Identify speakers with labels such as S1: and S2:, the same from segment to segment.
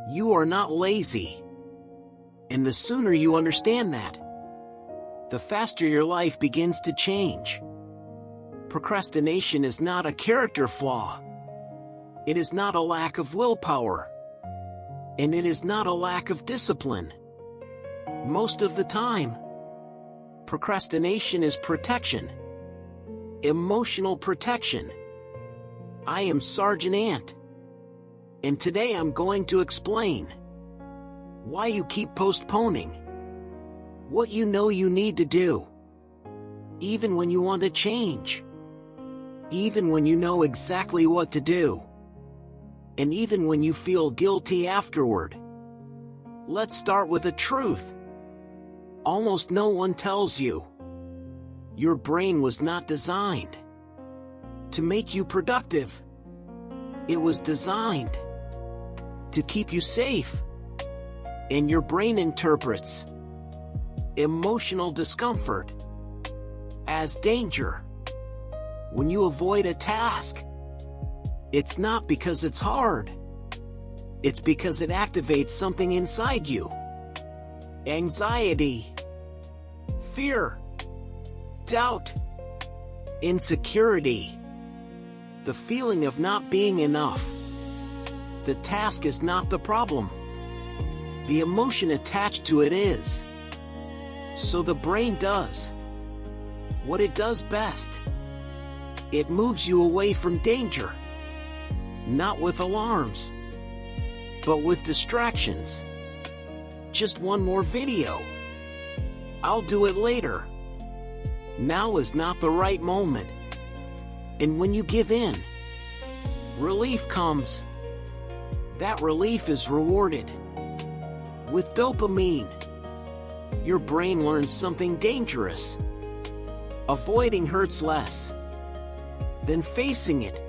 S1: You are not lazy. And the sooner you understand that, the faster your life begins to change. Procrastination is not a character flaw. It is not a lack of willpower. And it is not a lack of discipline. Most of the time, procrastination is protection. Emotional protection. I am Sergeant Ant. And today I'm going to explain why you keep postponing what you know you need to do, even when you want to change, even when you know exactly what to do, and even when you feel guilty afterward. Let's start with a truth. Almost no one tells you. Your brain was not designed to make you productive. It was designed to keep you safe. And your brain interprets emotional discomfort as danger. When you avoid a task, it's not because it's hard. It's because it activates something inside you. Anxiety, fear, doubt, insecurity, the feeling of not being enough. The task is not the problem. The emotion attached to it is. So the brain does what it does best. It moves you away from danger. Not with alarms, but with distractions. Just one more video. I'll do it later. Now is not the right moment. And when you give in, relief comes. That relief is rewarded with dopamine. Your brain learns something dangerous. Avoiding hurts less than facing it.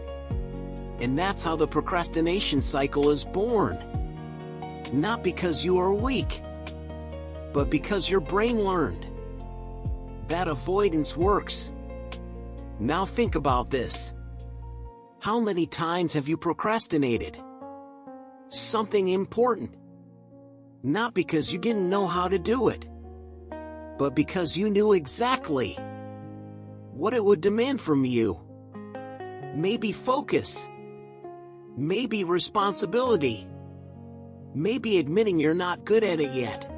S1: And that's how the procrastination cycle is born. Not because you are weak, but because your brain learned that avoidance works. Now think about this. How many times have you procrastinated something important? Not because you didn't know how to do it, but because you knew exactly what it would demand from you. Maybe focus. Maybe responsibility. Maybe admitting you're not good at it yet.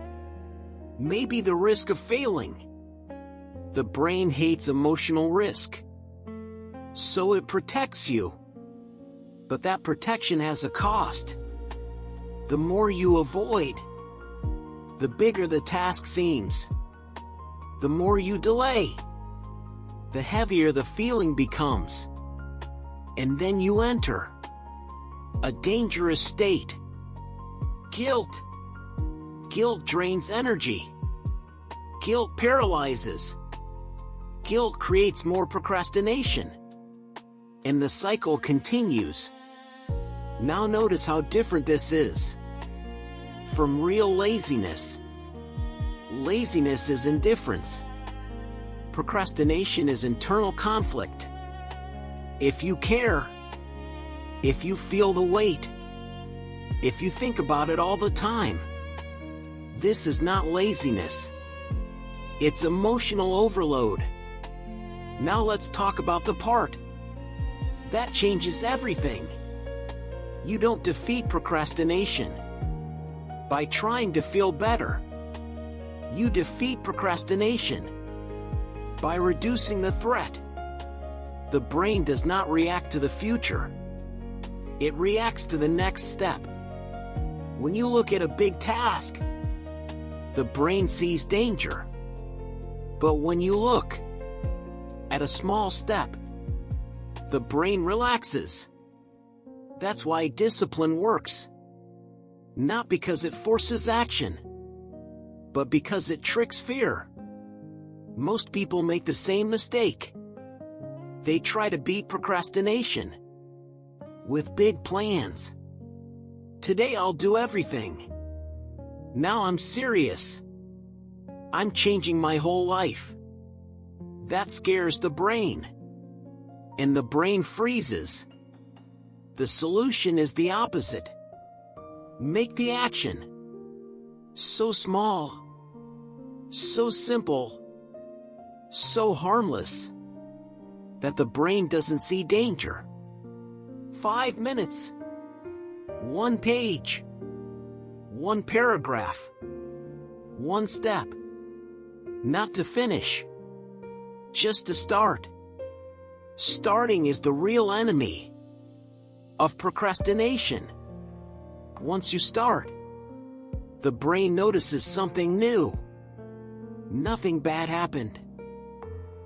S1: Maybe the risk of failing. The brain hates emotional risk, so it protects you. But that protection has a cost. The more you avoid, the bigger the task seems. The more you delay, the heavier the feeling becomes. And then you enter a dangerous state. Guilt. Guilt drains energy. Guilt paralyzes. Guilt creates more procrastination. And the cycle continues. Now notice how different this is from real laziness. Laziness is indifference. Procrastination is internal conflict. If you care, if you feel the weight, if you think about it all the time, this is not laziness. It's emotional overload. Now let's talk about the part that changes everything. You don't defeat procrastination by trying to feel better. You defeat procrastination by reducing the threat. The brain does not react to the future. It reacts to the next step. When you look at a big task, the brain sees danger. But when you look at a small step, the brain relaxes. That's why discipline works. Not because it forces action, but because it tricks fear. Most people make the same mistake. They try to beat procrastination with big plans. Today I'll do everything. Now I'm serious. I'm changing my whole life. That scares the brain. And the brain freezes. The solution is the opposite. Make the action so small, so simple, so harmless that the brain doesn't see danger. 5 minutes, 1 page, 1 paragraph, 1 step. Not to finish, just to start. Starting is the real enemy of procrastination. Once you start, the brain notices something new. Nothing bad happened.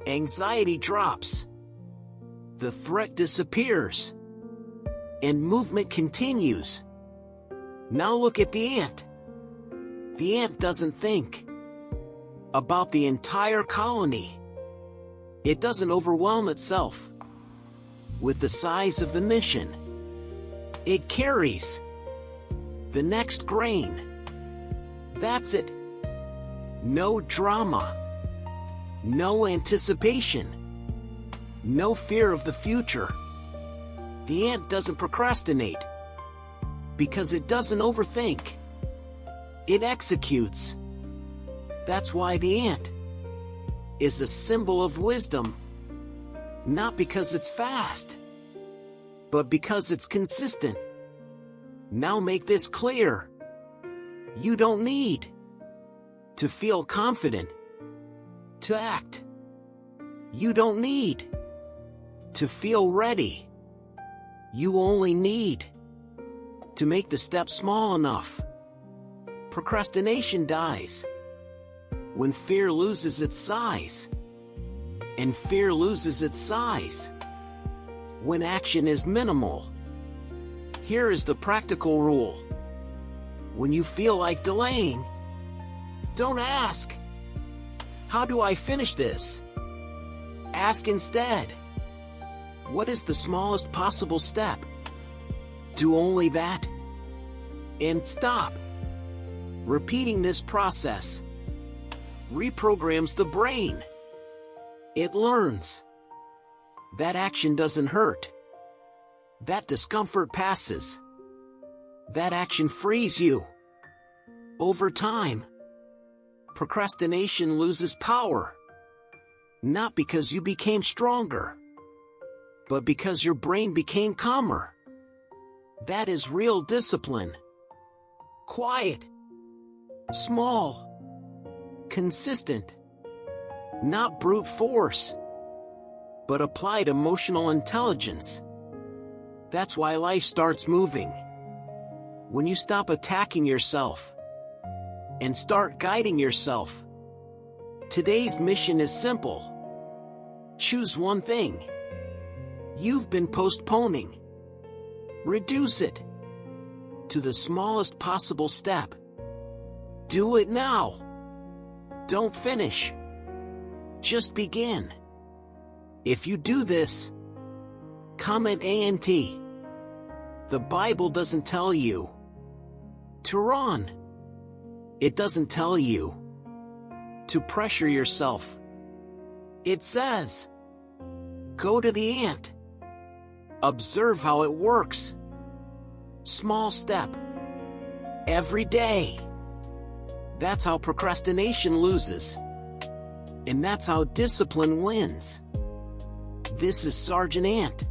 S1: Anxiety drops. The threat disappears. And movement continues. Now look at the ant. The ant doesn't think about the entire colony. It doesn't overwhelm itself with the size of the mission. It carries the next grain. That's it. No drama. No anticipation. No fear of the future. The ant doesn't procrastinate because it doesn't overthink. It executes. That's why the ant is a symbol of wisdom. Not because it's fast, but because it's consistent. Now make this clear. You don't need to feel confident to act. You don't need to feel ready. You only need to make the step small enough. Procrastination dies when fear loses its size. And fear loses its size when action is minimal. Here is the practical rule. When you feel like delaying, don't ask, "How do I finish this?" Ask instead, "What is the smallest possible step?" Do only that, and stop. Repeating this process reprograms the brain. It learns that action doesn't hurt. That discomfort passes. That action frees you. Over time, procrastination loses power. Not because you became stronger, but because your brain became calmer. That is real discipline. Quiet, small, consistent. Not brute force, but applied emotional intelligence. That's why life starts moving when you stop attacking yourself and start guiding yourself. Today's mission is simple. Choose one thing you've been postponing. Reduce it to the smallest possible step. Do it now. Don't finish. Just begin. If you do this, comment ANT. The Bible doesn't tell you to run. It doesn't tell you to pressure yourself. It says, go to the ant. Observe how it works. Small step. Every day. That's how procrastination loses. And that's how discipline wins. This is Sergeant Ant.